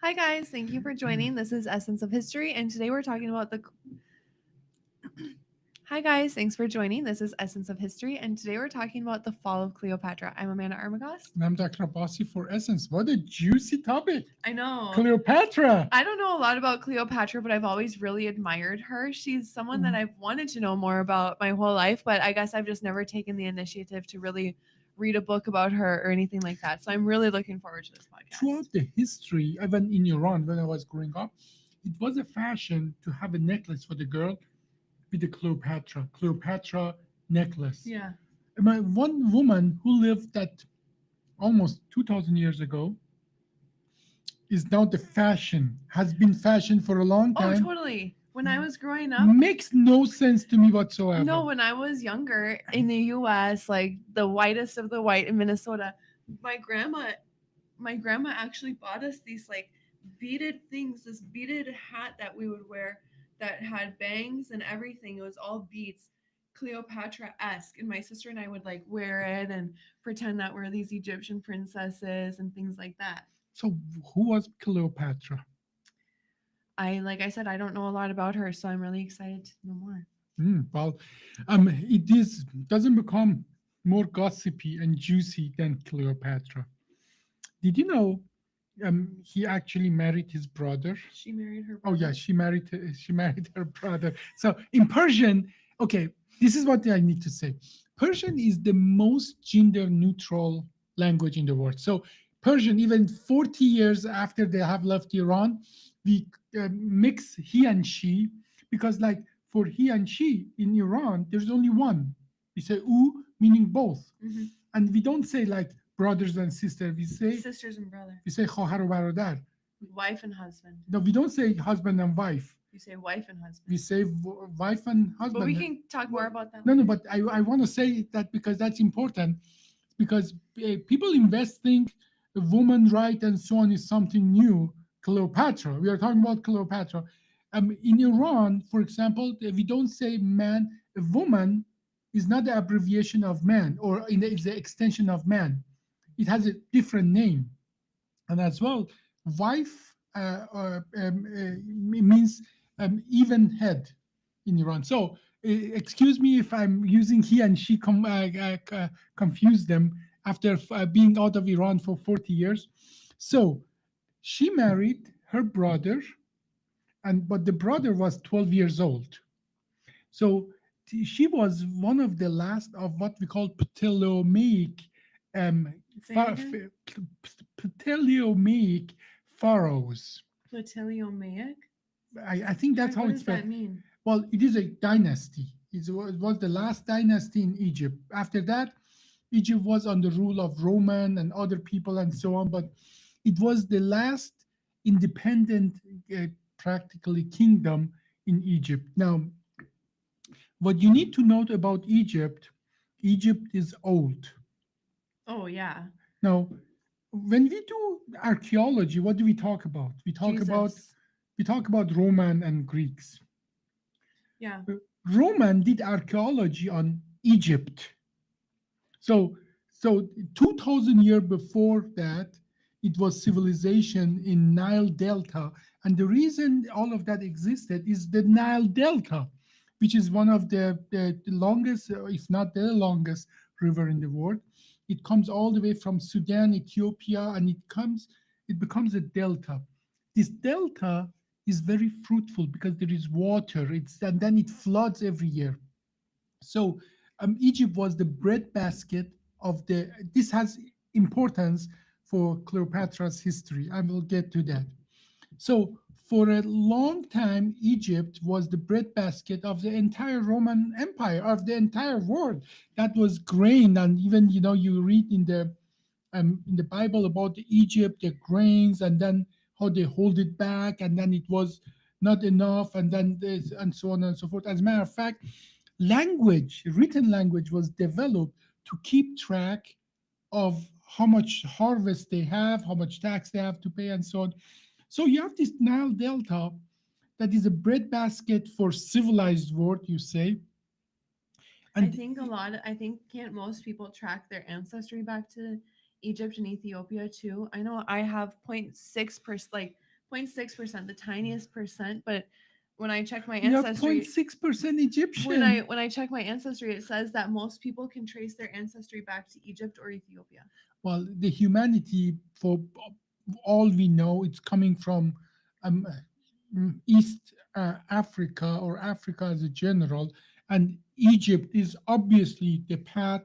Hi, guys. Thank you for joining. This is Essence of History, and today we're talking about the. Hi, guys. Thanks for joining. This is Essence of History, and today we're talking about the fall of Cleopatra. I'm Amanda Armagost. And I'm Dr. Abbasi for Essence. What a juicy topic. I know. Cleopatra. I don't know a lot about Cleopatra, but I've always really admired her. She's someone that I've wanted to know more about my whole life, but I guess I've just never taken the initiative to really read a book about her or anything like that. So I'm really looking forward to this podcast. Throughout the history, even in Iran when I was growing up, it was a fashion to have a necklace for the girl with the Cleopatra necklace. Yeah. One woman who lived that almost 2,000 years ago is now the fashion, has been fashion for a long Oh, time. totally. When I was growing up, Makes no sense to me whatsoever. no, when I was younger in the US, like the whitest of the white in Minnesota, my grandma my grandma actually bought us these like beaded things, this beaded hat that we would wear that had bangs and everything. It was all beads, Cleopatra-esque. And my sister and I would like wear it and pretend that we're these Egyptian princesses and things like that. So, who was Cleopatra? Like I said, I don't know a lot about her, so I'm really excited to know more. Well, it is doesn't become more gossipy and juicy than Cleopatra. Did you know he actually married his brother? She married her Oh brother. yeah, she married her brother. So in Persian, okay, this is what I need to say. Persian is the most gender neutral language in the world. So Persian, even 40 years after they have left Iran, we mix he and she because, like, for he and she in Iran, there's only one. We say u, meaning both, Mhm. and we don't say like brothers and sisters. Sisters and brother, We say خواهر و برادر. wife and husband. No, we don't say husband and wife. You say wife and husband. We say wife and husband. But we can talk more about that. No, later. but I want to say that because that's important. Because people invest think the woman right and so on is something new. Cleopatra, we are talking about Cleopatra. In Iran, for example, we don't say man. A woman is not the abbreviation of man, or it's the extension of man. It has a different name, and as well, wife means even head in Iran. So, excuse me if I'm using he and she confuse them after being out of Iran for 40 years. So, she married her brother, and but the brother was 12 years old. So, she was one of the last of what we call Ptolemaic um, Say pha- it again. Ptolemaic pharaohs. Ptolemaic. I think that's how What it's does spelled. that mean? Well, it is a dynasty. It was the last dynasty in Egypt. After that, Egypt was under rule of Roman and other people and so on, but it was the last independent, uh, practically kingdom in Egypt. Now, what you need to note about Egypt, Egypt is old. Oh yeah, Now, when we do archaeology, what do we talk about? Jesus. We talk about Roman and Greeks. Yeah, Roman did archaeology on Egypt. So, so 2,000 years before that, it was civilization in Nile Delta, and the reason all of that existed is the Nile Delta, which is one of the longest, if not the longest, river in the world. It comes all the way from Sudan, Ethiopia, and it becomes a delta. This delta is very fruitful because there is water. And then it floods every year. So Egypt was the breadbasket of the. This has importance for Cleopatra's history. I will get to that. So for a long time, Egypt was the breadbasket of the entire Roman Empire, of the entire world. That was grain, and even you read in the Bible about Egypt, the grains, and then how they hold it back, and then it was not enough, and then this, and so on and so forth. As a matter of fact, written language was developed to keep track of how much harvest they have, how much tax they have to pay, and so on. So you have this Nile Delta that is a breadbasket for civilized world, you say. I And think a lot. I think can't most people track their ancestry back to Egypt and Ethiopia too? I know I have 0.6%, like 0.6%, the tiniest percent. But when I checked my You have ancestry, 0.6% when I Egyptian. when I check my ancestry, it says that most people can trace their ancestry back to Egypt or Ethiopia. Well, the humanity, for all we know, it's coming from um, East Africa, or Africa as a general, and Egypt is obviously the path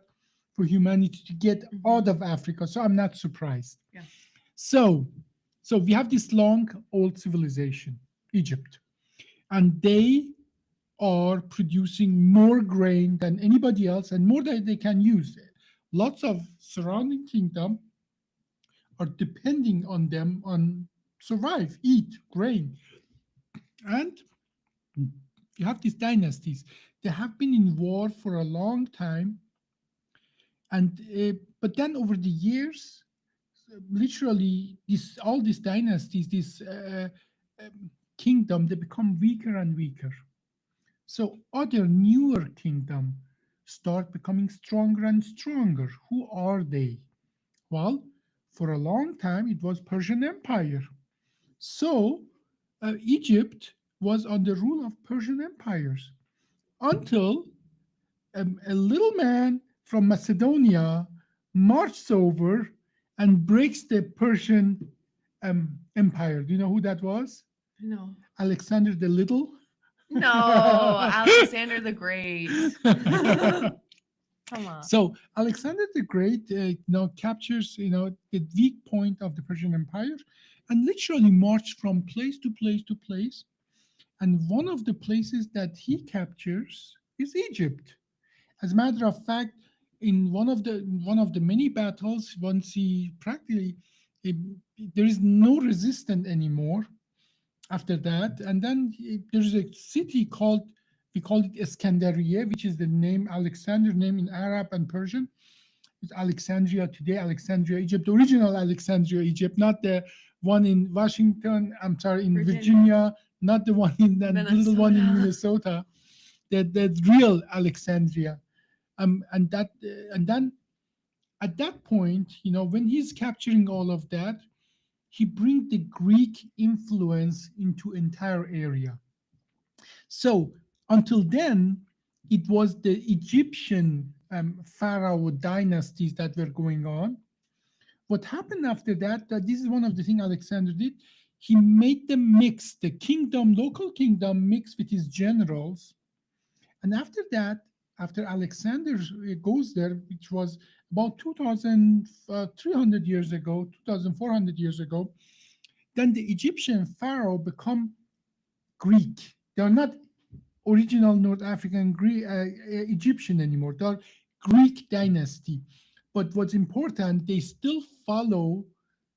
for humanity to get out Hmm. of Africa. So I'm not surprised. Yeah. So, so we have this long old civilization, Egypt, and they are producing more grain than anybody else and more than they can use. Lots of surrounding kingdom are depending on them on survive, eat grain. And you have these dynasties. They have been in war for a long time, and but then over the years, literally, this all these dynasties, this kingdom, they become weaker and weaker. So other newer kingdom start becoming stronger and stronger. Who are they? Well, for a long time it was Persian Empire. So Egypt was under rule of Persian empires until a little man from Macedonia marches over and breaks the Persian empire. Do you know who that was? No. Alexander the Little. No, Alexander the Great. Come on. So Alexander the Great, captures the weak point of the Persian Empire, and literally marched from place to place to place. And one of the places that he captures is Egypt. As a matter of fact, in one of the many battles, once he practically, eh, there is no resistance anymore after that. And then there's a city called, we call it Iskandariye, which is the name Alexander name in Arab and Persian. It's Alexandria today, Alexandria, Egypt, the original Alexandria, Egypt, not the one in Washington, I'm sorry, in Virginia. Virginia, not the one in the little one in Minnesota. Minnesota, the real Alexandria. And then at that point, when he's capturing all of that, he brings the Greek influence into entire area. So until then, it was the Egyptian pharaoh dynasties that were going on. What happened after that? That this is one of the things Alexander did. He made them mix the kingdom, local kingdom, mix with his generals. And after that, after Alexander goes there, which was about 2,300 years ago, 2,400 years ago, then the Egyptian pharaoh become Greek. They are not original North African Egyptian anymore. They are Greek dynasty. But what's important, they still follow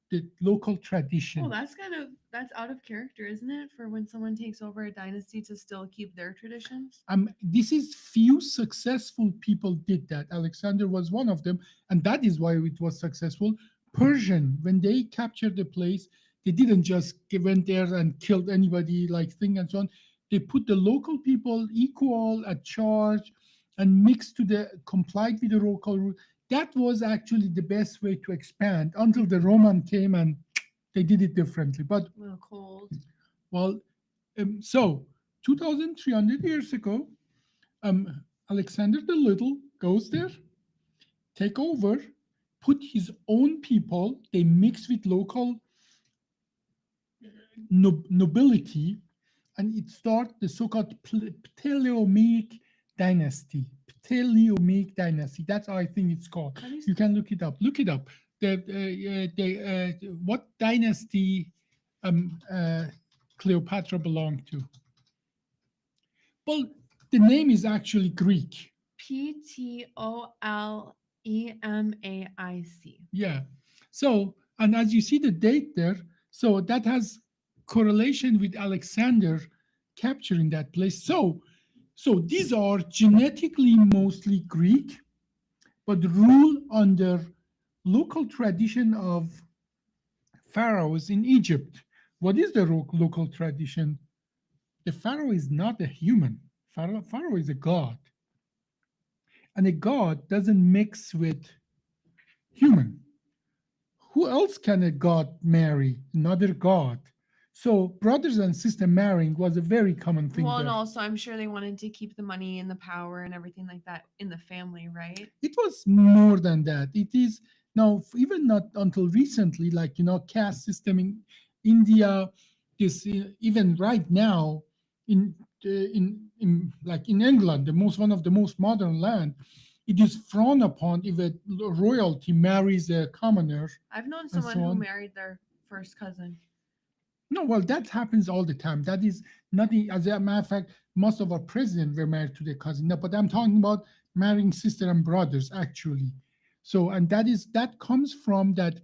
the local Well, tradition. that's out of character, isn't it? For when someone takes over a dynasty to still keep their traditions. This is few successful people did that. Alexander was one of them, and that is why it was successful. Persian, when they captured the place, they didn't just went there and killed anybody like thing and so on. They put the local people equal at charge and mixed to the complied with the local rule. That was actually the best way to expand until the Roman came and they did it differently. But A little cold. well, so 2,300 years ago, Alexander the Little goes there, take over, put his own people, they mix with local nobility, and it starts the so-called Ptolemaic dynasty. Ptolemaic dynasty. That's how I think it's called. How do you You can look it up. Look it up. What dynasty Cleopatra belonged to? Well, the name is actually Greek. Ptolemaic. Yeah. So, and as you see the date there, so that has correlation with Alexander capturing that place. So these are genetically mostly Greek, but rule under local tradition of pharaohs in Egypt. What is the local tradition? The pharaoh is not a human. Pharaoh is a god, and a god doesn't mix with human. Who else can a god marry? Another god. So brothers and sister marrying was a very common thing Well, and there. also I'm sure they wanted to keep the money and the power and everything like that in the family, right? It was more than that. It is now even not until recently, like caste system in India, this even right now in in like in England, the most one of the most modern land, it is frowned upon if a royalty marries a commoner I've known and someone so who on. married their first cousin. No, well, that happens all the time. That is nothing. As a matter of fact, most of our presidents were married to their cousin. No, but I'm talking about marrying sister and brothers, actually. So, and that comes from that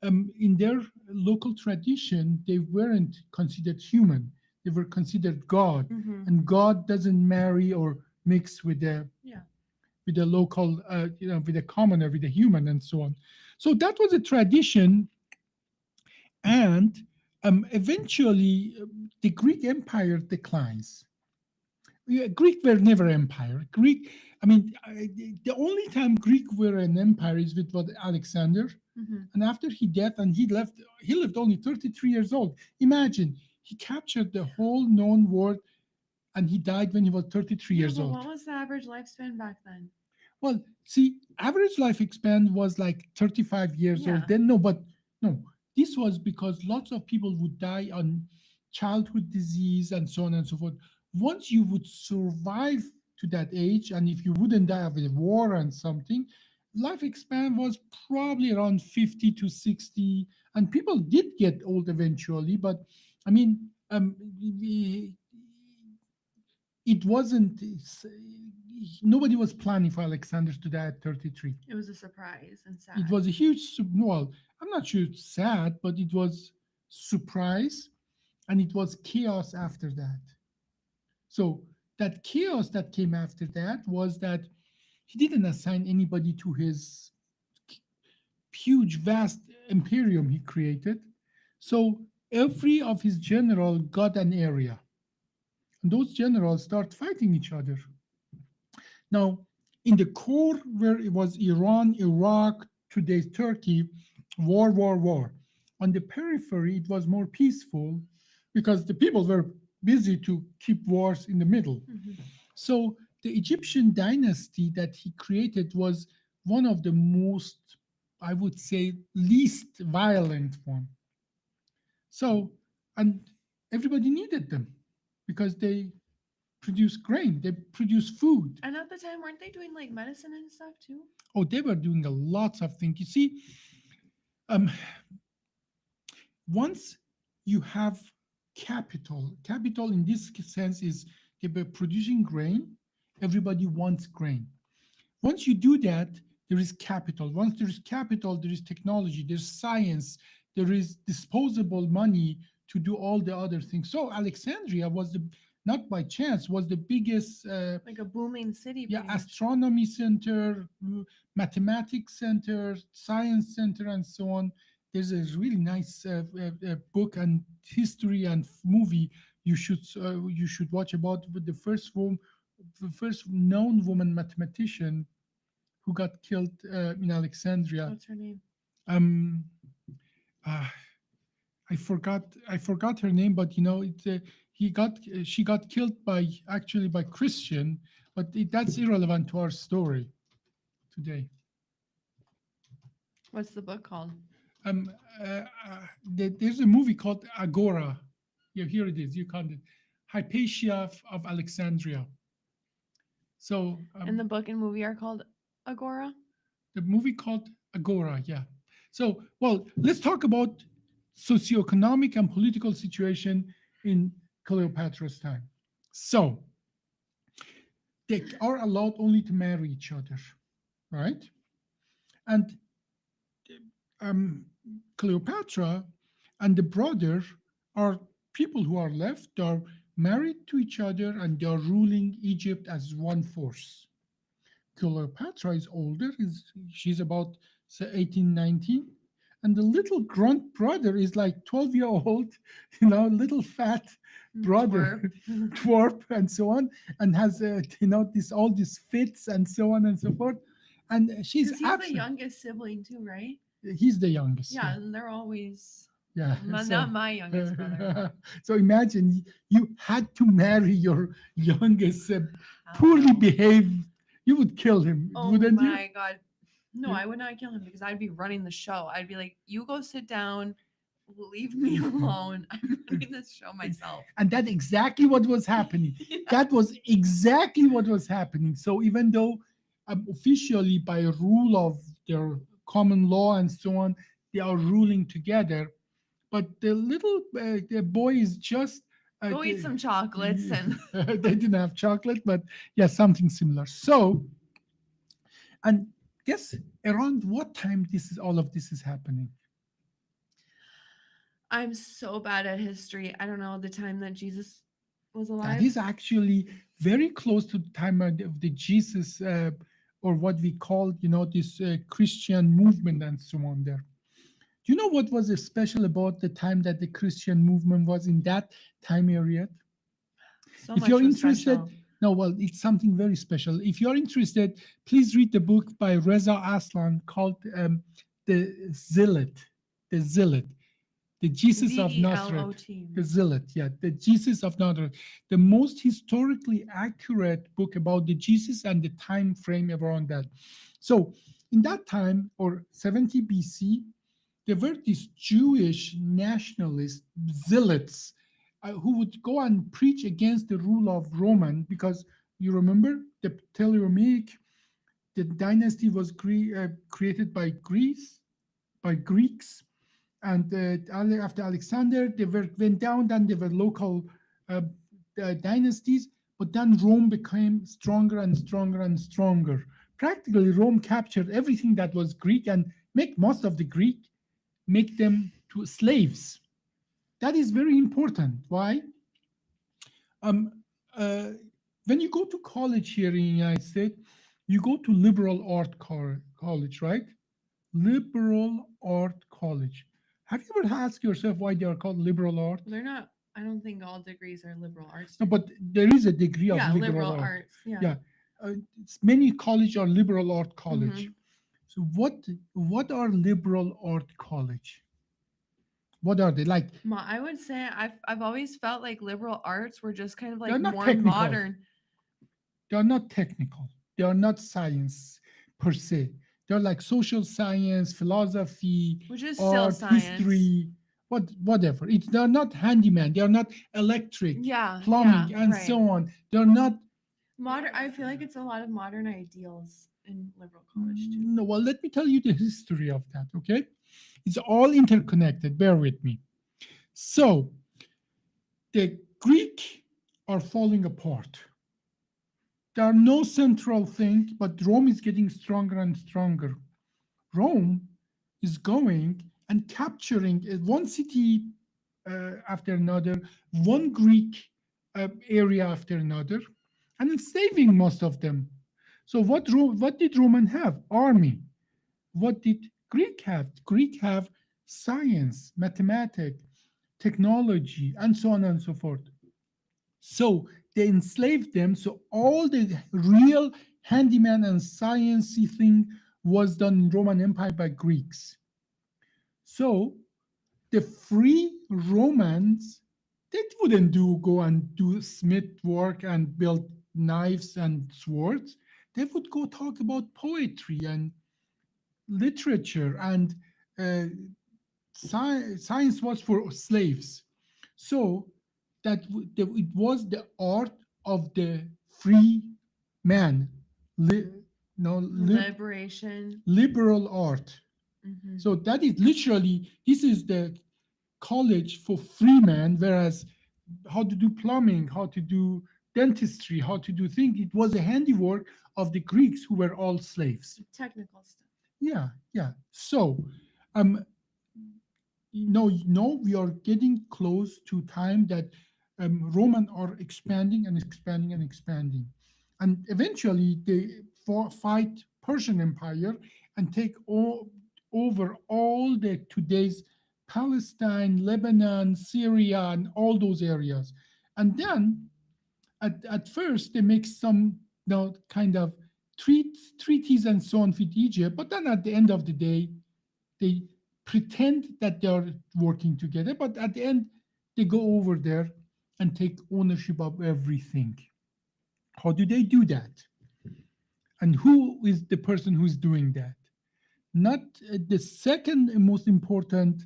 in their local tradition, they weren't considered human. They were considered God, Mm-hmm. and God doesn't marry or mix Yeah. with the local, with the commoner, with the human, and so on. So that was a tradition, and eventually the Greek Empire declines. Yeah, Greek were never empire. I mean, the only time Greek were an empire is with what Alexander, Mm-hmm. and after he died, and he lived only 33 years old. Imagine he captured the whole known world, and he died when he was 33 Yeah, years but old. what was the average lifespan back then? Well, see, average life expand was like 35 years old. Yeah. Then no, but no, this was because lots of people would die on childhood disease and so on and so forth. Once you would survive to that age, and if you wouldn't die of a war and something, life expand was probably around 50 to 60. And people did get old eventually, but I mean, it wasn't nobody was planning for Alexander to die at 33. It was a surprise and It sad. was a huge well, I'm not sure it's sad, but it was surprise, and it was chaos after that. So that chaos that came after that was that he didn't assign anybody to his huge vast imperium he created. So every of his general got an area, and those generals start fighting each other. Now, in the core, where it was Iran, Iraq, today's Turkey, war, war, war. On the periphery, it was more peaceful because the people were busy to keep wars in the middle. Mm-hmm. So the Egyptian dynasty that he created was one of the most, I would say, least violent one. So, and everybody needed them because they produce grain, they produce food. And at the time, weren't they doing like medicine and stuff too? Oh, they were doing a lots of things. You see, um, once you have capital in this sense is they were producing grain. Everybody wants grain. Once you do that, there is capital. Once there is capital, there is technology, there's science, there is disposable money to do all the other things. So Alexandria was the not by chance was the biggest Like a booming city, yeah pretty much. astronomy center, mathematics center, science center, and so on. There's a really nice book and history and movie you should watch about the first known woman mathematician who got killed in Alexandria. What's her name? Um, uh, I forgot her name, but she got killed by actually by Christian, but that's irrelevant to our story today. What's the book called? Um, there's a movie called Agora. Yeah, here it is. You can't. Hypatia of Alexandria. So And the book and movie are called Agora. the movie called Agora. Yeah. So well, let's talk about socioeconomic and political situation in Cleopatra's time. So they are allowed only to marry each other, right? And um, Cleopatra and the brother are people who are left are married to each other and they are ruling Egypt as one force. Cleopatra is older, she's about say, 18, 19. And the little grunt brother is like 12-year old, little fat brother, Twerp. dwarf, and so on, and has, this all these fits and so on and so forth. And she's Because he's the absolutely, youngest sibling too, right? he's the youngest, Yeah, yeah. and they're always Yeah. Not So, my youngest brother. so imagine you had to marry your youngest, Hell poorly no. behaved. You would kill him, Oh wouldn't you? my god. No, Yeah. I would not kill him because I'd be running the show. I'd be like, "You go sit down. Leave me alone. I'm running this show myself." And that's exactly what was happening. Yeah. That was exactly what was happening. So even though officially by rule of their common law and so on, they are ruling together, but the little the boy is just Go eat some chocolates and they didn't have chocolate, but yeah, something similar. So, and guess around what time this is all of this is happening? I'm so bad at history. I don't know the time that Jesus was That alive. is actually very close to the time of the Jesus, or what we call, this Christian movement and so on. There, do you know what was special about the time that the Christian movement was in that time area? So If much you're was interested, special. no, well, it's something very special. If you're interested, please read the book by Reza Aslan called The Zealot. The Zealot. The Jesus of Nazareth. Zelot. The Zealot, yeah, the Jesus of Nazareth. The most historically accurate book about the Jesus and the time frame around that. So, in that time, or 70 BC, there were these Jewish nationalist zealots who would go and preach against the rule of Roman, because you remember the Ptolemaic, the dynasty was created by Greeks, and after Alexander, they went down. Then there were local uh, dynasties, but then Rome became stronger and stronger and stronger. Practically, Rome captured everything that was Greek and make most of the Greek, make them to slaves. That is very important. Why? Um, uh, when you go to college here in the United States, you go to liberal art college, right? Liberal art college. Have you ever asked yourself why they are called liberal art? They're not. I don't think all degrees are liberal arts No, but degrees. there is a degree of Yeah, liberal liberal art. arts. Yeah. Yeah, many college are liberal art college. Hmm. So what are liberal art college? What are they like? I would say I've always felt like liberal arts were just kind of They're like not more technical. modern, They are not technical. They are not science per se. They're like social science, philosophy, which is still art, science. history, whatever. They're not handyman. They are not electric, Yeah, yeah, plumbing, and right. so on. They're not. Modern. I feel like it's a lot of modern ideals in liberal college too. No, well, let me tell you the history of that. Okay, it's all interconnected. Bear with me. So the Greek are falling apart. There are no central thing, but Rome is getting stronger and stronger. Rome is going and capturing one city after another, one Greek area after another, and enslaving most of them. So what did Roman have? Army. What did Greek have? Greek have science, mathematics, technology, and so on and so forth. So they enslaved them. So all the real handyman and sciencey thing was done in Roman Empire by Greeks. So the free Romans, they wouldn't go and do smith work and build knives and swords. They would go talk about poetry and literature, and uh, science was for slaves. So it was the art of the free man, li, no, Liberation. liberal art. Hmm. So that is literally, this is the college for free man, whereas how to do plumbing, how to do dentistry, how to do things, it was a handiwork of the Greeks who were all slaves. Technical stuff. Yeah, yeah. So, um, we are getting close to time that Roman are expanding and expanding and expanding, and eventually they fight Persian Empire and take over all the today's Palestine, Lebanon, Syria, and all those areas. And then at first they make some, kind of treaties and so on with Egypt, but then at the end of the day, they pretend that they are working together, but at the end, they go over there and take ownership of everything. How do they do that? And who is the person who is doing that? Not the second most important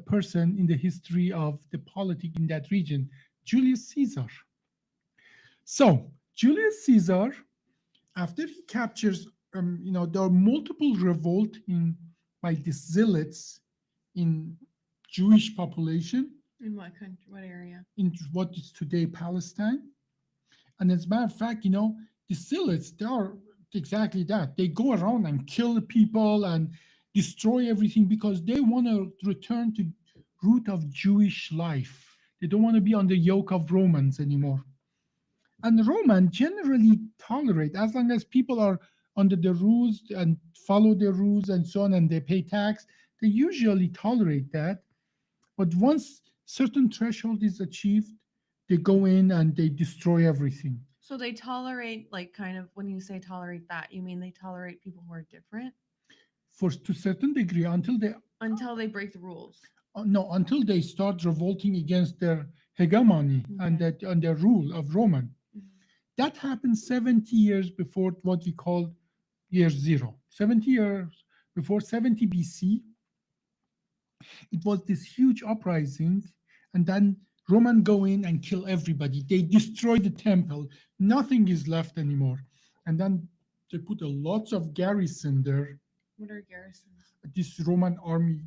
person in the history of the politic in that region, Julius Caesar. So Julius Caesar, after he captures, there are multiple revolt in by the zealots in Jewish population In what country? What area? in what is today Palestine. And as a matter of fact, the zealots, they are exactly that. They go around and kill people and destroy everything because they want to return to root of Jewish life. They don't want to be on the yoke of Romans anymore. And the Roman generally tolerate as long as people are under the rules and follow the rules and so on, and they pay tax. They usually tolerate that. But once certain threshold is achieved, they go in and they destroy everything. So they tolerate, like, kind of, when you say tolerate that, you mean they tolerate people who are different For to certain degree until they until they break the rules. no until they start revolting against their hegemony and Okay. that and their rule of Roman. Mhm. That happened 70 years before what we call year zero. 70 years before 70 BC, it was this huge uprising, and then Roman go in and kill everybody. They destroy the temple. Nothing is left anymore. And then they put a lots of garrison there, What are garrisons? this Roman army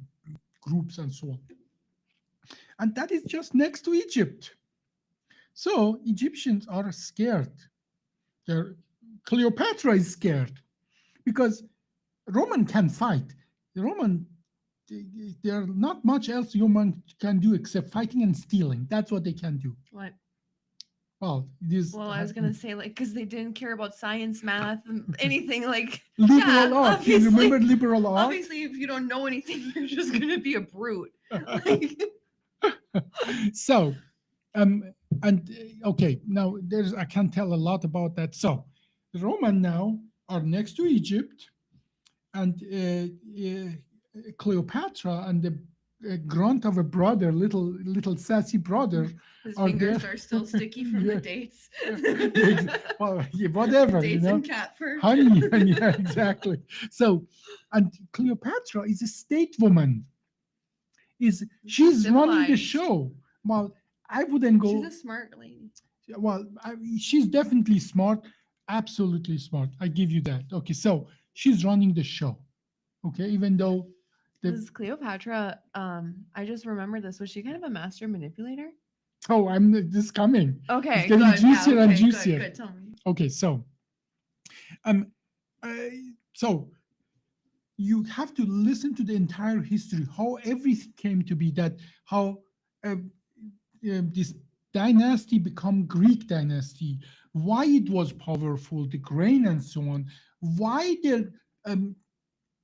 groups and so on. And that is just next to Egypt. So Egyptians are scared. They're, Cleopatra is scared because Roman can fight. The Roman, there not much else Roman can do except fighting and stealing. That's what they can do. What? Well, this Well, I was gonna say, like, because they didn't care about science, math, and anything. Like, liberal yeah, art. Can you remember liberal art? obviously, if you don't know anything, you're just gonna be a brute. Like, So, um, and okay, now there's I can tell a lot about that. So, the Roman now are next to Egypt, and Cleopatra and the grunt of a brother, little sassy brother, his are fingers there. are still sticky from Yeah. the dates. Well, yeah, whatever, Dates and cat fur. honey, and yeah, exactly. So, and Cleopatra is a state woman. She's running the Civilized. show? Well, I wouldn't She's go. a smart lady. Well, she's definitely smart, absolutely smart. I give you that. Okay, so she's running the show. Okay, even though the Was Cleopatra? I just remember this. Was she kind of a master manipulator? oh, I'm this coming. It's Okay, getting good. Yeah, juicier and okay, good, juicier. good. Tell me. Okay, so um, uh, so you have to listen to the entire history, how everything came to be. That how uh, this dynasty become Greek dynasty, why it was powerful, the grain and so on, why um,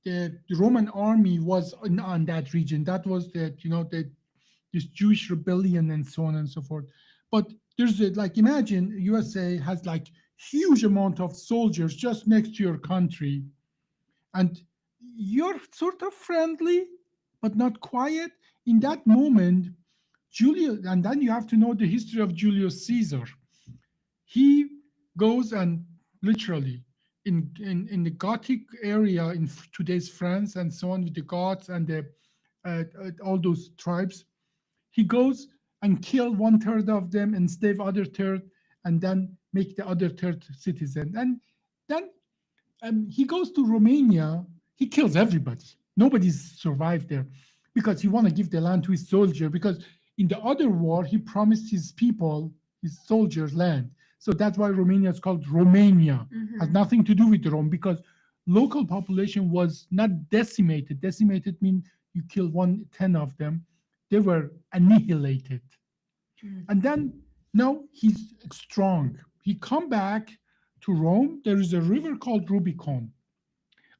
the Roman army was on that region. That was the this Jewish rebellion and so on and so forth. But there's like imagine USA has like huge amount of soldiers just next to your country, and you're sort of friendly but not quiet in that moment. Julius, and then you have to know the history of Julius Caesar. He goes and literally in the Gothic area in today's France and so on with the Goths and the all those tribes. He goes and kill one third of them, enslave other third, and then make the other third citizen. And then he goes to Romania. He kills everybody. Nobody's survived there because he want to give the land to his soldier. Because in the other war, he promised his people, his soldiers, land. So that's why Romania is called Romania. Has Mm-hmm. nothing to do with Rome because local population was not decimated. Decimated means you kill 1/10 of them. They were annihilated. Mm. And then now he's strong. He come back to Rome. There is a river called Rubicon.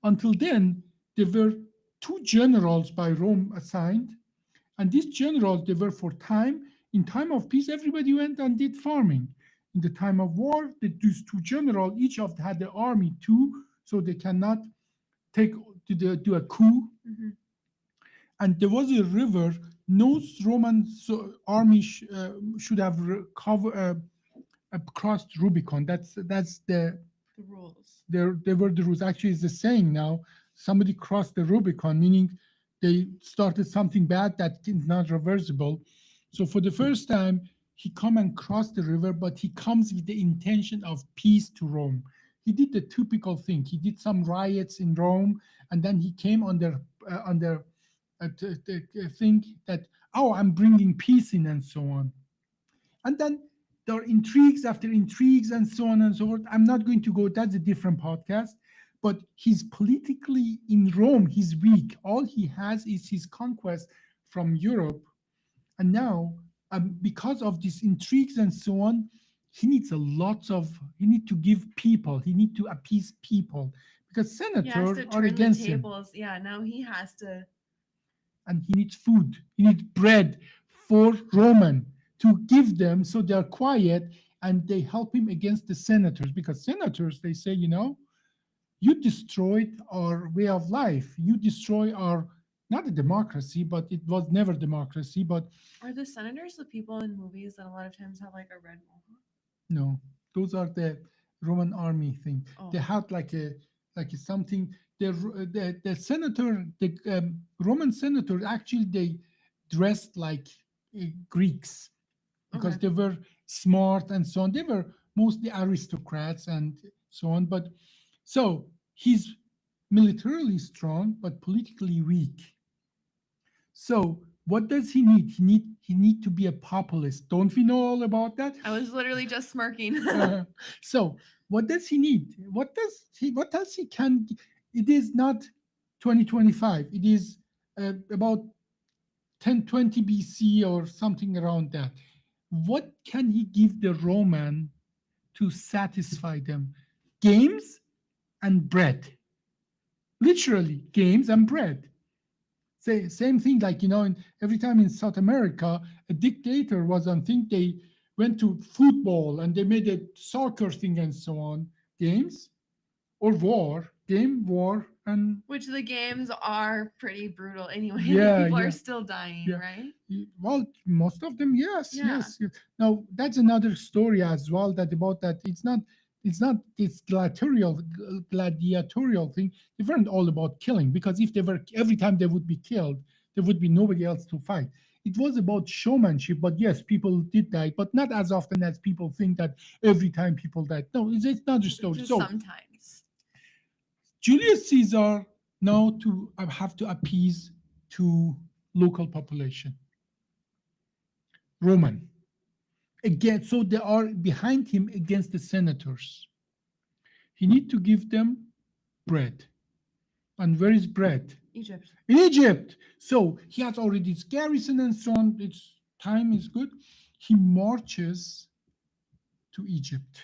Until then, there were two generals by Rome assigned, and these generals they were for time. In time of peace, everybody went and did farming. In the time of war, these two generals each of had the army too, so they cannot take do a coup. Mm-hmm. and there was a river. No Roman army should have crossed Rubicon. That's The rules. there were the rules. Actually, it's the saying now. Somebody crossed the Rubicon, meaning they started something bad that is not reversible. So for the first time, he come and cross the river, but he comes with the intention of peace to Rome. He did the typical thing. He did some riots in Rome, and then he came under thing that, oh, I'm bringing peace in and so on. And then there are intrigues after intrigues and so on and so forth. I'm not going to go, that's a different podcast. But he's politically in Rome, he's weak. All he has is his conquest from Europe. And now, because of these intrigues and so on, he need to give people, he need to appease people because He has senators to are turn the against him, tables. Yeah, now he has to. and he needs food. He needs bread for Roman to give them so they're quiet and they help him against the senators because senators they say, you destroyed our way of life. You destroy our not a democracy, but it was never democracy, but Are the senators the people in movies that a lot of times have like a red mohawk? no, those are the Roman army thing. They Oh, had like a something. The senator, the Roman senator, actually they dressed like Greeks because okay. they were smart and so on. They were mostly aristocrats and so on. But so he's militarily strong but politically weak. So what does he need? He need to be a populist. Don't we know all about that? I was literally just smirking. Uh, so what does he need? What does he can? It is not 2025. It is about 1020 BC or something around that. What can he give the Roman to satisfy them? Games and bread. Literally, games and bread. Same thing, like, every time in South America, a dictator was on thing, they went to football and they made a soccer thing and so on. Games or war, game, war, and Which the games are pretty brutal anyway. Like yeah, people are yeah. still dying, Yeah. right? Well, most of them, yes, Yeah. yes, yes. Now that's another story as well. That about that, it's not this gladiatorial thing. They weren't all about killing because if they were every time they would be killed, there would be nobody else to fight. It was about showmanship, but yes, people did die, but not as often as people think that every time people died. No, it's another story. Just So sometimes. Julius Caesar now to have to appease to local population, Roman. Again, so they are behind him against the senators. He need to give them bread. And where is bread? Egypt. In Egypt. So he has already his garrison and so on. Its time is good. He marches to Egypt.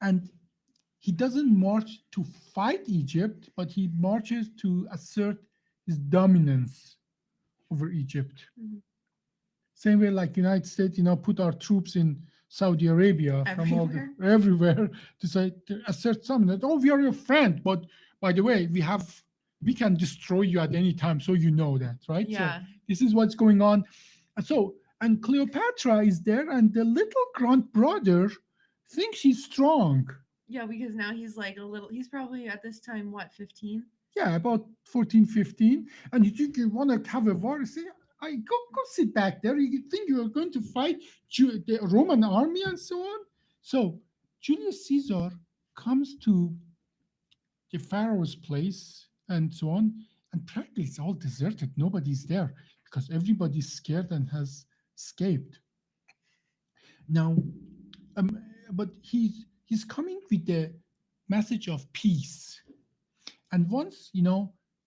And he doesn't march to fight Egypt, but he marches to assert his dominance over Egypt. Mhm. Same way like United States, put our troops in Saudi Arabia from all the Everywhere. everywhere to say to assert something that, oh, we are your friend, but by the way, we can destroy you at any time, so you know that, right? So Yeah. this is what's going on. And Cleopatra is there, and the little grunt brother thinks he's strong. Yeah, because now he's like a little, he's probably at this time, what, 15? Yeah, about 14, 15. And you think you want to have a war? You say, I go sit back there. You think you are going to fight the Roman army and so on? So Julius Caesar comes to the Pharaoh's place and so on, and practically it's all deserted. Nobody's there because everybody's scared and has escaped. Now, um, but he's coming with the message of peace. And once,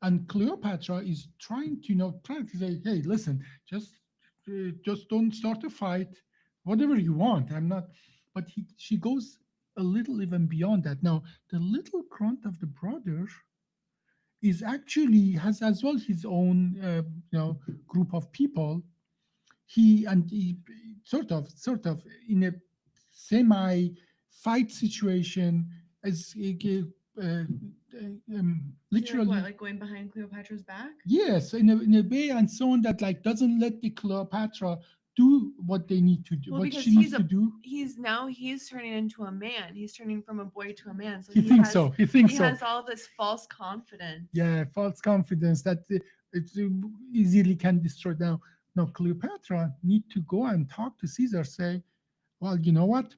and Cleopatra is trying to, practically say, hey, listen, just don't start a fight, whatever you want. I'm not, but she goes a little even beyond that. Now, the little grunt of the brother is actually has as well his own, group of people. He in a semi fight situation as Is he like what, literally, like going behind Cleopatra's back? yes, in a way, and so on, that like doesn't let the Cleopatra do what they need to do, Well, what because she needs to do. he's turning into a man. He's turning from a boy to a man. So He thinks so. He he thinks so. has all this false confidence. Yeah, false confidence that it easily can destroy. Now Cleopatra need to go and talk to Caesar. Say, well, you know what?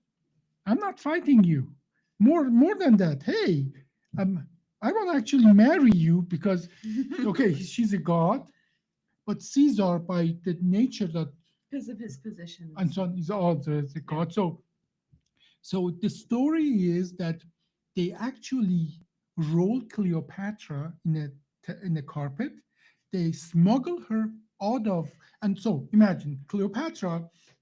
I'm not fighting you. More than that. Hey, um, I want to actually marry you because okay, she's a god, but Caesar, by the nature that Because of his position and and so stuff. on, is also the Yeah. god. So the story is that they actually roll Cleopatra in a carpet. They smuggle her out of, and so imagine Cleopatra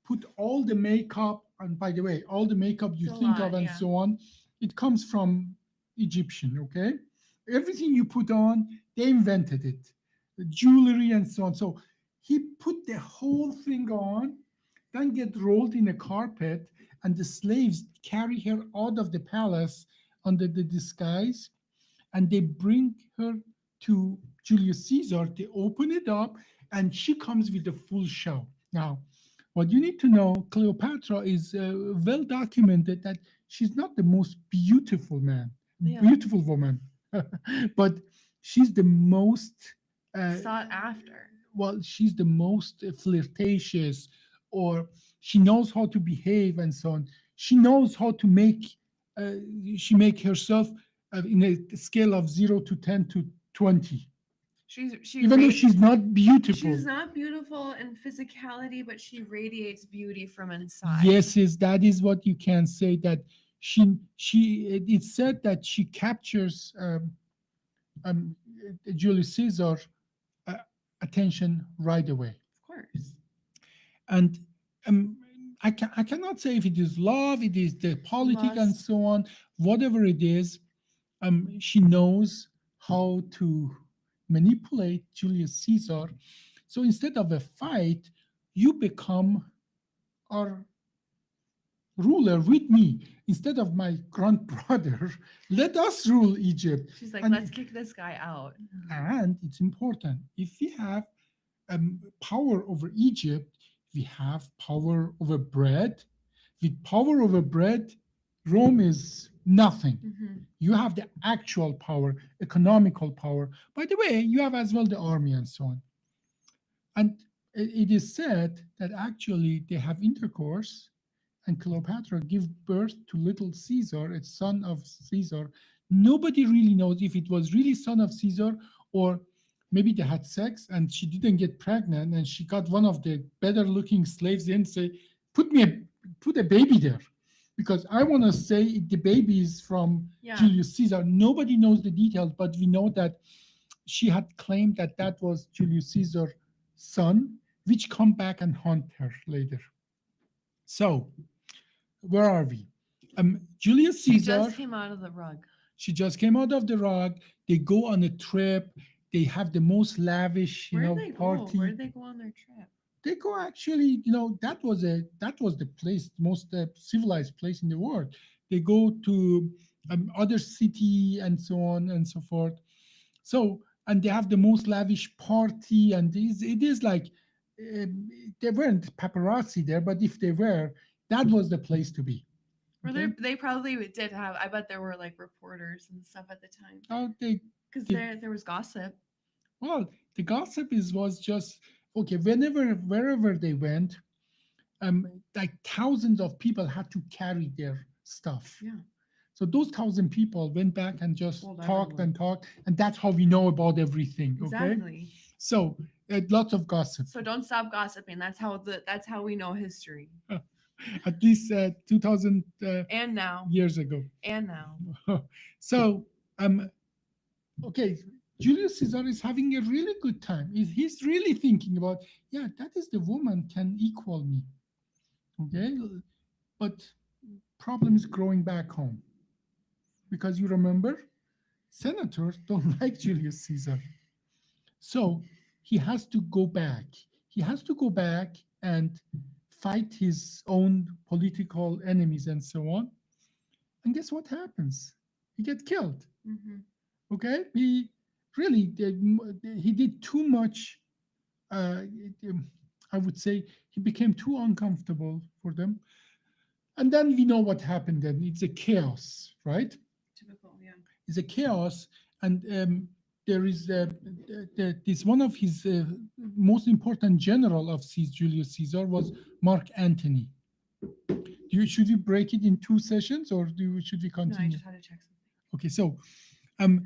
put all the makeup, and by the way, all the makeup It's you a think of lot, and yeah. so on, it comes from Egyptian. Okay, everything you put on, they invented it, the jewelry and so on. So he put the whole thing on, then get rolled in a carpet, and the slaves carry her out of the palace under the disguise, and they bring her to Julius Caesar. They open it up, and she comes with a full show. Now, what you need to know, Cleopatra is well documented that she's not the most Yeah. beautiful woman, but she's the most uh, Sought after. well, she's the most flirtatious, or she knows how to behave and so on. She knows how to uh, make herself in a scale of 0 to 10 to 20, She even though rate she's not beautiful. she's not beautiful in physicality, but she radiates beauty from inside. Yes, is that is what you can say, that it's said that she captures um, Julius Caesar uh, attention right away. Of course. And I cannot say if it is love, it is the politic and Lust. so on, whatever it is. She knows how to manipulate Julius Caesar. So instead of a fight, you become our ruler with me instead of my grandbrother. Let us rule Egypt. She's like, let's And kick this guy out. it's important, if we have power over Egypt, we have power over bread. With power over bread, Rome is nothing. Hmm. You have the actual power, economical power. By the way, you have as well the army and so on. And it is said that actually they have intercourse, and Cleopatra gives birth to little Caesar, a son of Caesar. Nobody really knows if it was really son of Caesar, or maybe they had sex and she didn't get pregnant and she got one of the better looking slaves in, say, put a baby there. Because I want to say the baby is from Yeah. Julius Caesar. Nobody knows the details, but we know that she had claimed that that was Julius Caesar's son, which come back and haunt her later. So where are we? Julius She just Caesar, came out of the rug. she just came out of the rug. They go on a trip. They have the most lavish, Where did they go? Where party. did they go on their trip? They go actually, that was the place, most civilized place in the world. They go to other city and so on and so forth. So, and they have the most lavish party, and it is like they weren't paparazzi there, but if they were, that was the place to be. Or Okay. they probably did have. I bet there were like reporters and stuff at the time. Oh, Because they there was gossip. well, the gossip is was just okay. Wherever they went, like thousands of people had to carry their stuff. Yeah. So those 1,000 people went back and just Told talked and everyone. talked, and that's how we know about everything. Okay, Exactly. so lots of gossip. So don't stop gossiping. That's how we know history. At least 2,000 And now. years ago. And now. So okay, Julius Caesar is having a really good time. He's really thinking about, yeah, that is the woman can equal me. Okay, but problem is growing back home, because you remember senators don't like Julius Caesar. So he has to go back. He has to go back and fight his own political enemies and so on. And guess what happens? he get killed. Mm-hmm. Okay, he really did. He did too much. I would say he became too uncomfortable for them, and then we know what happened. Then it's a chaos, right? Typical, yeah. It's a chaos, and there is this one of his most important general of Julius Caesar was Mark Antony. Should we break it in two sessions, or should we No, I continue? just had to check something. Okay, um,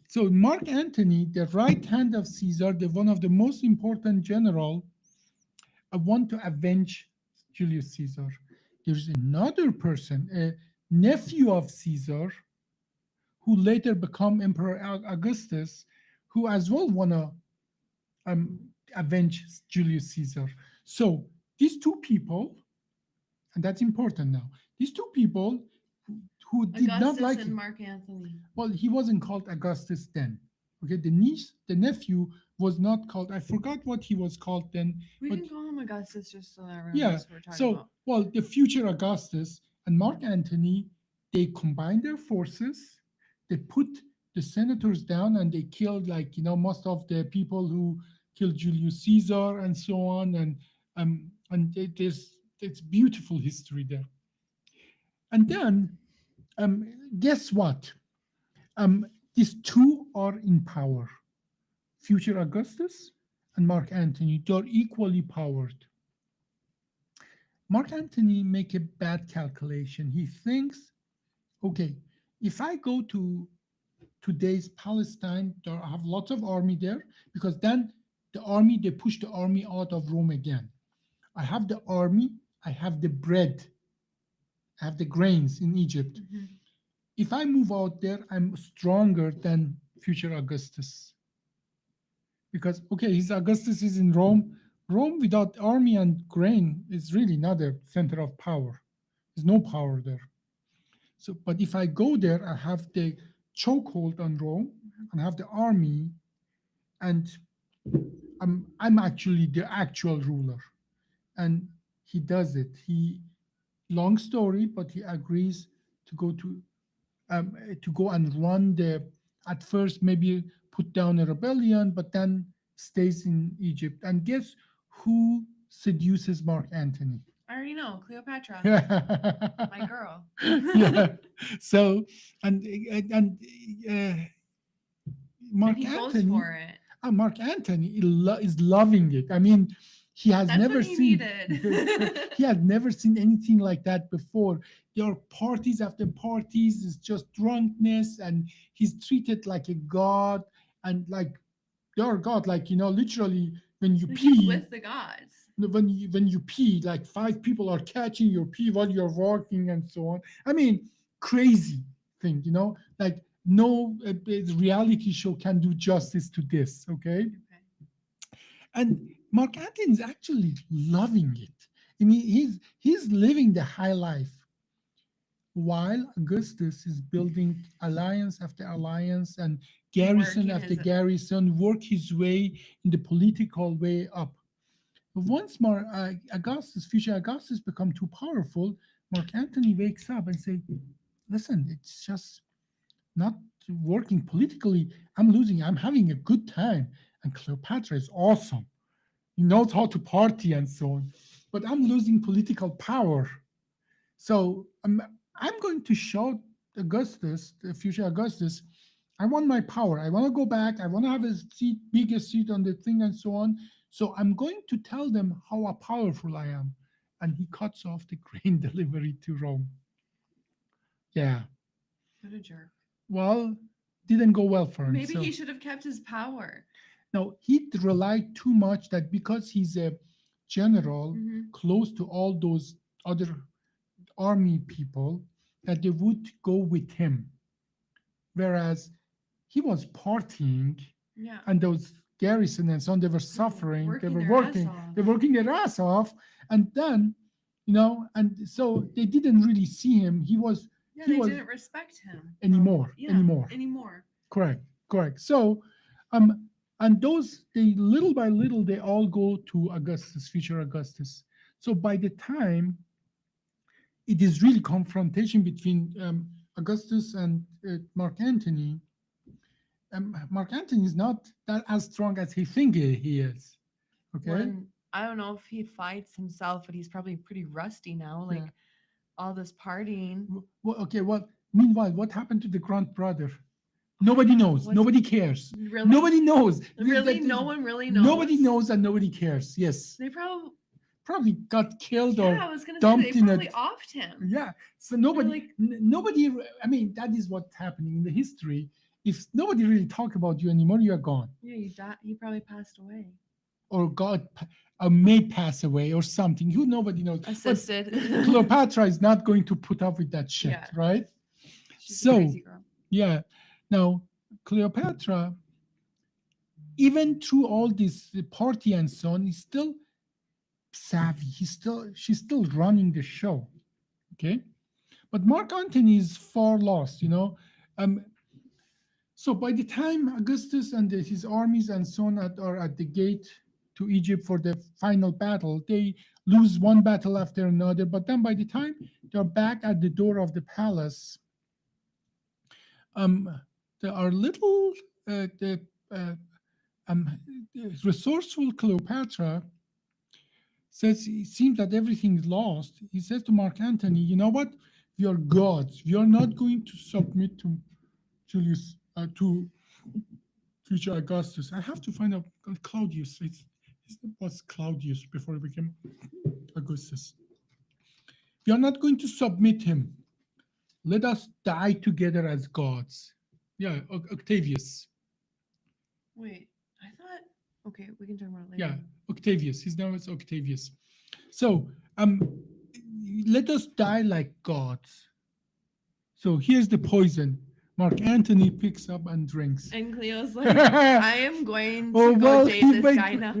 so Mark Antony, the right hand of Caesar, the one of the most important general, want to avenge Julius Caesar. There's another person, a nephew of Caesar, who later become Emperor Augustus, who as well wanna um, avenge Julius Caesar. So these two people, and that's important now. These two people who did not Augustus like and him. Mark Antony. Well, he wasn't called Augustus then. Okay, the nephew was not called. I forgot what he was called then. We But can call him Augustus just so that everyone yeah, knows who we're talking so about. well, the future Augustus and Mark Antony, they combined their forces. They put the senators down and they killed, like, most of the people who killed Julius Caesar and so on. And there's beautiful history there. And then guess what? These two are in power. Future Augustus and Mark Antony, they're equally powered. Mark Antony make a bad calculation. He thinks, okay, if I go to today's Palestine, there I have lots of army there, because then they push the army out of Rome again. I have the army, I have the bread, I have the grains in Egypt. Mm-hmm. If I move out there, I'm stronger than future Augustus. Because okay, his Augustus is in Rome. Rome without army and grain is really not a center of power. There's no power there. So, but if I go there, I have the chokehold on Rome and have the army, and I'm actually the actual ruler. And he does it. He long story, but he agrees to go to go and run the, at first maybe put down a rebellion, but then stays in Egypt. And guess who seduces Mark Antony? I already know Cleopatra, my girl. Yeah. So and uh, And Mark he goes Antony, for it. Mark Antony is loving it. I mean, he has That's what never he seen needed. he had never seen anything like that before. There are parties after parties. It's just drunkenness, and he's treated like a god, and like they're god. Like literally, when you He's pee, with the gods. when you pee, like five people are catching your pee while you're walking, and so on. I mean, crazy thing. Like no reality show can do justice to this. Okay, Okay. and Mark Antony is actually loving it. I mean, he's living the high life, while Augustus is building alliance after alliance and garrison Working after his garrison, work his way in the political way up. Once Augustus, future Augustus, become too powerful, Mark Antony wakes up and say, "Listen, it's just not working politically. I'm losing. I'm having a good time, and Cleopatra is awesome. He knows how to party and so on. But I'm losing political power. So I'm going to show Augustus, the future Augustus, I want my power. I want to go back. I want to have a seat, bigger seat on the thing and so on. So I'm going to tell them how powerful I am." And he cuts off the grain delivery to Rome. Yeah. What a jerk. Well, didn't go well for him. Maybe So he should have kept his power. now he relied too much that because he's a general Mm-hmm. close to all those other army people, that they would go with him. Whereas he was partying, Yeah. and those garrison and so on, they were They were suffering, they working were their ass working, off. they're working their ass off, and then and so they didn't really see him. Yeah, He they was didn't respect him. anymore, Yeah, anymore. anymore. Correct, correct. So, and those they little by little they all go to Augustus, future Augustus. So by the time it is really confrontation between Augustus and Mark Antony, Mark Antony is not that as strong as he think he is. Okay. When I don't know if he fights himself, but he's probably pretty rusty now. Yeah. Like all this partying. Okay. What? Meanwhile, what happened to the grand brother? Oh Nobody yeah, knows. what's Nobody cares. really, Nobody knows. really no one really Nobody knows. knows and nobody cares. Yes. They probably Probably got killed yeah. or I was gonna say they dumped in a. probably offed him. Yeah. So They're nobody, like, nobody. I mean, that is what's happening in the history. If nobody really talk about you anymore, you are gone, yeah, you died. He probably passed away. or God, may pass away, or something. Who nobody knows. But Assisted. Cleopatra is not going to put up with that shit, Yeah, right? she's a So crazy girl. yeah. Now Cleopatra, even through all this party and so on, is still savvy. She's still running the show. Okay. But Mark Antony is far lost, Um, so by the time Augustus and his armies and so on are at the gate to Egypt for the final battle, they lose one battle after another. But then by the time they're back at the door of the palace, um, there are little the um, resourceful Cleopatra says it seems that everything is lost. He says to Mark Antony, you know what? We are gods. We are not going to submit to Julius, to future Augustus. I have to find out Claudius. It was Claudius before he became Augustus. We are not going to submit him. Let us die together as gods. Yeah, Octavius. Wait, I thought. Okay, we can talk about it Yeah, later. Octavius. His name is Octavius. So, let us die like gods. So here's the poison. Mark Antony picks up and drinks. And Cleo's like, I am going to Oh go well, date this wait, guy now.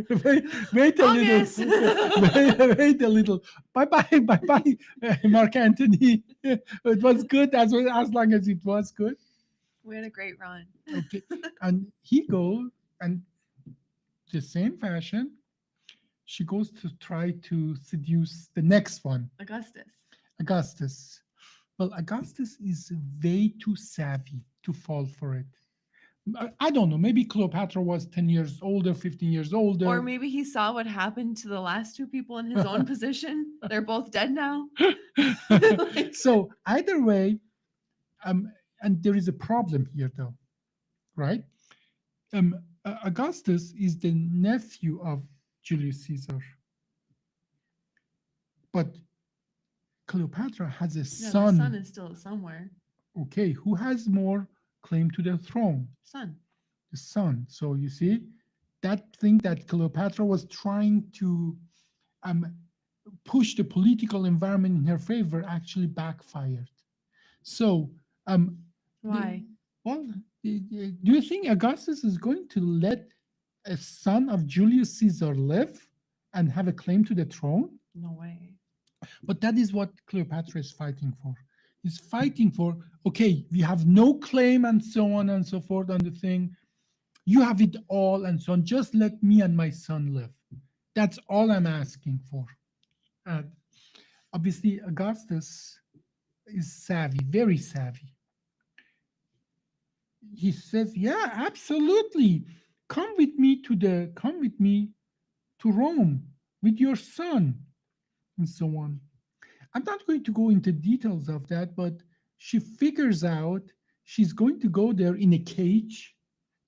wait a August. little, wait a little. Bye bye, bye bye, Mark Antony. It was good as long as it was good. We had a great run. Okay, and he goes and the same fashion. She goes to try to seduce the next one, Augustus. Augustus. Well, Augustus is way too savvy to fall for it. I don't know. Maybe Cleopatra was 10 years older, 15 years Or older. maybe he saw what happened to the last two people in his own position. They're both dead now. Like, So either way, um, and there is a problem here, though, right? Augustus is the nephew of Julius Caesar, but Cleopatra has a yeah, the sun son, is still somewhere. okay, who has more claim to the throne, Sun. the son. So you see, that thing that Cleopatra was trying to um, push the political environment in her favor actually backfired. So, the, Why? well, do you think Augustus is going to let a son of Julius Caesar live and have a claim to the throne? No way. But that is what Cleopatra is fighting for. He's fighting for, okay, we have no claim and so on and so forth on the thing. You have it all and so on. Just let me and my son live. That's all I'm asking for. And obviously, Augustus is savvy, very savvy. He says, "Yeah, absolutely. Come with me to Rome with your son," and so on. I'm not going to go into details of that, but she figures out she's going to go there in a cage.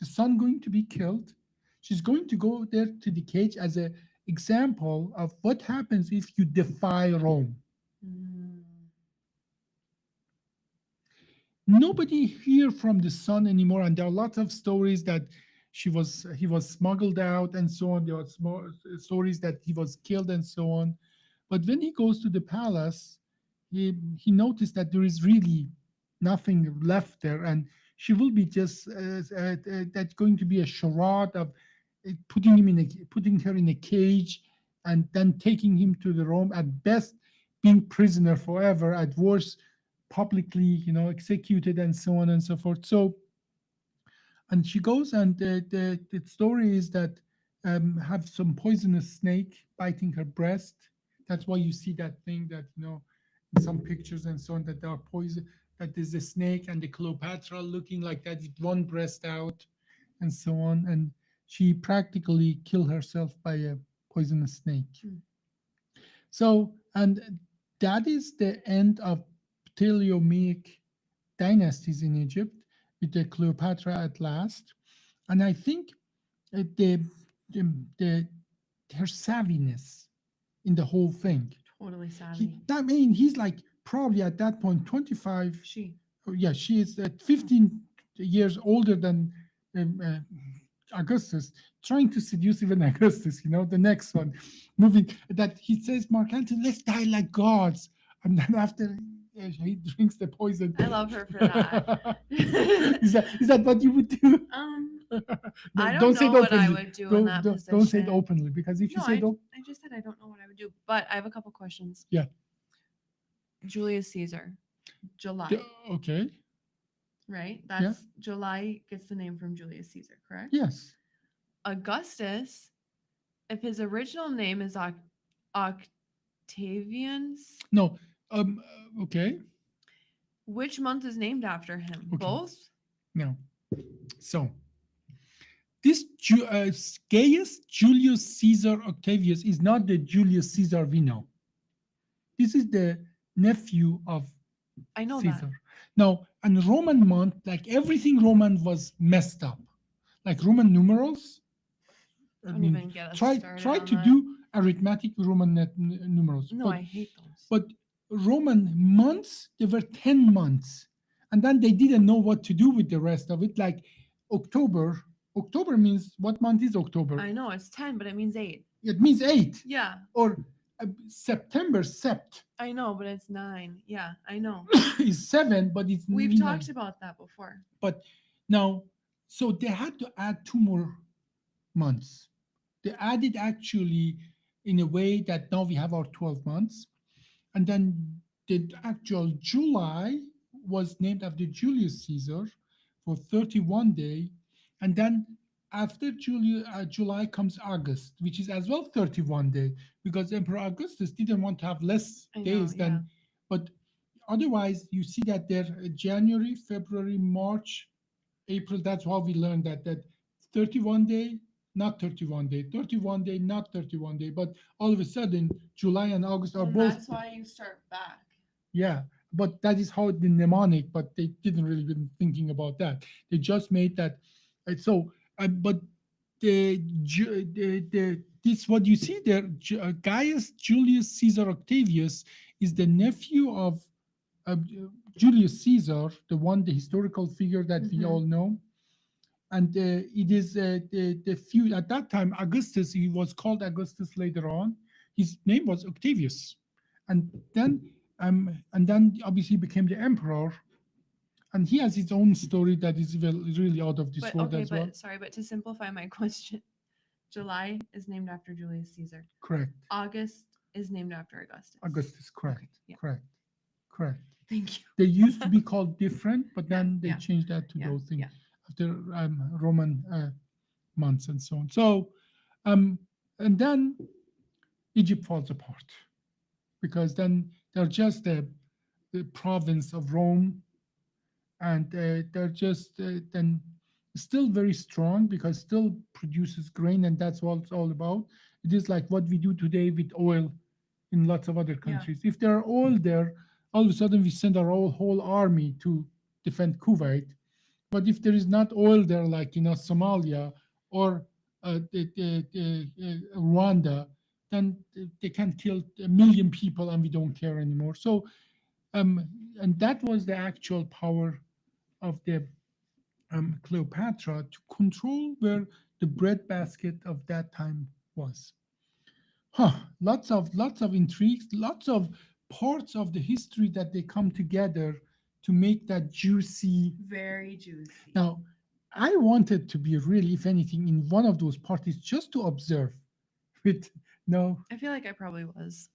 The son going to be killed. She's going to go there to the cage as an example of what happens if you defy Rome. Mm. Nobody hear from the son anymore, and there are lots of stories that he was smuggled out and so on. There are small stories that he was killed and so on. But when he goes to the palace, he noticed that there is really nothing left there, and she will be just that's going to be a charade of putting her in a cage and then taking him to the Rome, at best being prisoner forever, at worst publicly, executed and so on and so forth. So, and she goes, and the story is that have some poisonous snake biting her breast. That's why you see that thing that in some pictures and so on, that there are poison that is the snake and the Cleopatra looking like that with one breast out and so on. And she practically killed herself by a poisonous snake. Hmm. So, and that is the end of Ptolemaic dynasties in Egypt with the Cleopatra at last. And I think the her savviness in the whole thing. Totally savvy. I mean, he's like probably at that point 25. She. Oh, yeah, she is at 15 years older than um, Augustus, trying to seduce even Augustus, the next one. Moving that he says, Mark Antony, let's die like gods. And then after he drinks the poison. I love her for that. Is that what you would do? No, I don't don't say it know what I openly. would do in that Don't say it position. openly because if you No, say it, I just said I don't know what I would do. But I have a couple questions. yeah, Julius Caesar. July. okay, Right? yeah, That's July gets the name from Julius Caesar, correct? yes, Augustus, if his original name is Octavian's, no, okay, which month is named after him? okay, Both? no. So this Gaius Julius Caesar Octavius is not the Julius Caesar we know. This is the nephew of I know Caesar. that. Now, and Roman month, like everything Roman was messed up. Like Roman numerals. Don't even get us try started try on to that. do arithmetic Roman numerals. No, I hate those. But Roman months, there were 10 months. And then they didn't know what to do with the rest of it. Like October. October means what month is October? I know it's 10, but it means 8. It means 8. Yeah, Or September, sept I know, but it's 9. Yeah, I know. is 7, but it's We've nine. talked about that before. But now, so they had to add 2 more months. They added actually in a way that now we have our 12 months. And then the actual July was named after Julius Caesar for 31 day. And then after July comes August, which is as well 31 day, because Emperor Augustus didn't want to have less I know, days yeah. than, but otherwise you see that there January, February, March, April, that's how we learned that 31 day, not 31 day, 31 day, not 31 day, but all of a sudden July and August are And both, that's why you start back. yeah, but that is how the mnemonic, but they didn't really been thinking about that. They just made that. But this what you see there, Gaius Julius Caesar Octavius is the nephew of uh, Julius Caesar, the historical figure that we Mhm. all know. And it is the few at that time Augustus. He was called Augustus later on. His name was Octavius, and then obviously became the emperor. And he has his own story that is really out of this But world okay, as well. but sorry, but to simplify my question, July is named after Julius Caesar. Correct. August is named after Augustus. Augustus. Correct. Okay, yeah. Correct. Thank you. They used to be called different, but Yeah, then they yeah, changed that to yeah, those things yeah. after Roman months and so on. So, and then Egypt falls apart because then they're just the province of Rome, and they're just then still very strong because still produces grain, and that's what it's all about. It is like what we do today with oil in lots of other Yeah. countries. If there are oil there, all of a sudden we send our whole army to defend Kuwait. But if there is not oil there, like Somalia or Rwanda, then they can kill 1 million people and we don't care anymore. So, um, and that was the actual power of the Cleopatra to control where the breadbasket of that time was. Huh, lots of intrigues, lots of parts of the history that they come together to make that juicy. Very juicy. Now, I wanted to be really, if anything, in one of those parties just to observe. With no. I feel like I probably was.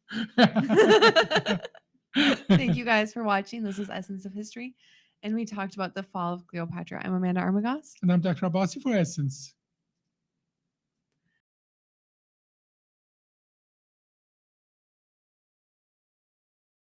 Thank you guys for watching. This is Essence of History, and we talked about the fall of Cleopatra. I'm Amanda Armagost. And I'm Dr. Abbasi for Essence.